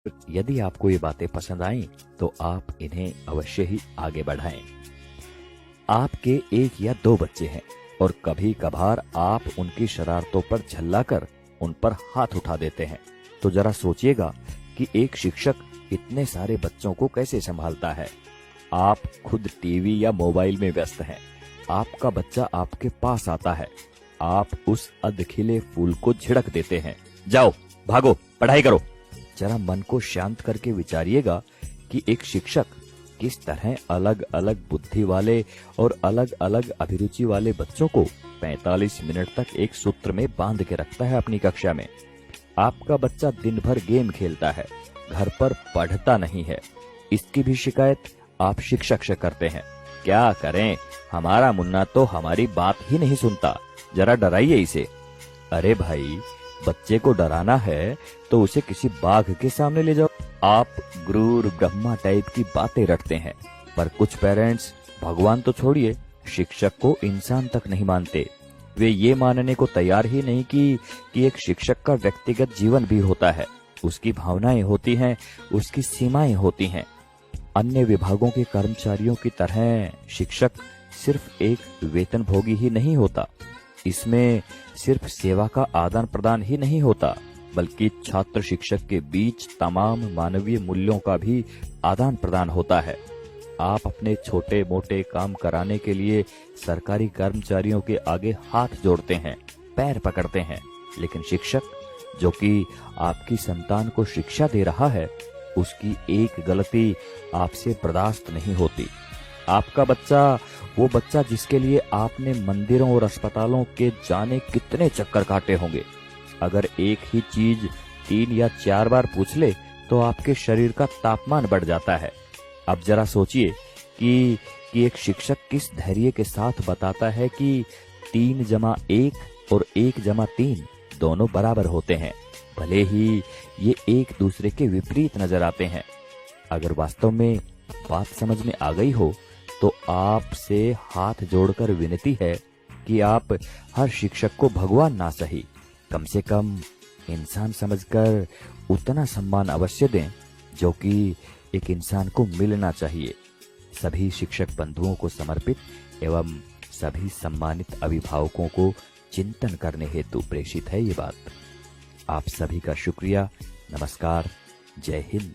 यदि आपको ये बातें पसंद आईं तो आप इन्हें अवश्य ही आगे बढ़ाएं। आपके 1 या 2 बच्चे हैं और कभी कभार आप उनकी शरारतों पर झल्लाकर उन पर हाथ उठा देते हैं, तो जरा सोचिएगा कि एक शिक्षक इतने सारे बच्चों को कैसे संभालता है। आप खुद टीवी या मोबाइल में व्यस्त हैं, आपका बच्चा आपके पास आता है, आप उस अधखिले फूल को झिड़क देते हैं, जाओ भागो पढ़ाई करो। जरा मन को शांत करके विचारिएगा कि एक शिक्षक किस तरह अलग अलग बुद्धि वाले और अलग अलग अभिरुचि वाले बच्चों को 45 मिनट तक एक सूत्र में बांध के रखता है अपनी कक्षा में। आपका बच्चा दिन भर गेम खेलता है, घर पर पढ़ता नहीं है, इसकी भी शिकायत आप शिक्षक से करते हैं। क्या करें, हमारा मुन्ना तो हमारी बात ही नहीं सुनता, जरा डराइए इसे। अरे भाई, बच्चे को डराना है तो उसे किसी बाघ के सामने ले जाओ। आप गुरूर ब्रह्मा टाइप की बातें रटते हैं, पर कुछ पेरेंट्स भगवान तो छोड़िए, शिक्षक को इंसान तक नहीं मानते। वे ये मानने को तैयार ही नहीं कि एक शिक्षक का व्यक्तिगत जीवन भी होता है, उसकी भावनाएं होती हैं, उसकी सीमाएं होती हैं। अन्य विभागों के कर्मचारियों की तरह शिक्षक सिर्फ एक वेतनभोगी ही नहीं होता, इसमें सिर्फ सेवा का आदान प्रदान ही नहीं होता, बल्कि छात्र शिक्षक के बीच तमाम मानवीय मूल्यों का भी आदान प्रदान होता है। आप अपने छोटे मोटे काम कराने के लिए सरकारी कर्मचारियों के आगे हाथ जोड़ते हैं, पैर पकड़ते हैं, लेकिन शिक्षक जो कि आपकी संतान को शिक्षा दे रहा है, उसकी एक गलती आपसे बर्दाश्त नहीं होती। आपका बच्चा, वो बच्चा जिसके लिए आपने मंदिरों और अस्पतालों के जाने कितने चक्कर काटे होंगे, अगर एक ही चीज 3 या 4 बार पूछ ले तो आपके शरीर का तापमान बढ़ जाता है। अब जरा सोचिए कि एक शिक्षक किस धैर्य के साथ बताता है कि 3 जमा 1 और 1 जमा 3 दोनों बराबर होते हैं, भले ही ये एक दूसरे के विपरीत नजर आते हैं। अगर वास्तव में बात समझ में आ गई हो तो आपसे हाथ जोड़कर विनती है कि आप हर शिक्षक को भगवान ना सही, कम से कम इंसान समझकर उतना सम्मान अवश्य दें जो कि एक इंसान को मिलना चाहिए। सभी शिक्षक बंधुओं को समर्पित एवं सभी सम्मानित अभिभावकों को चिंतन करने हेतु प्रेषित है ये बात। आप सभी का शुक्रिया। नमस्कार। जय हिंद।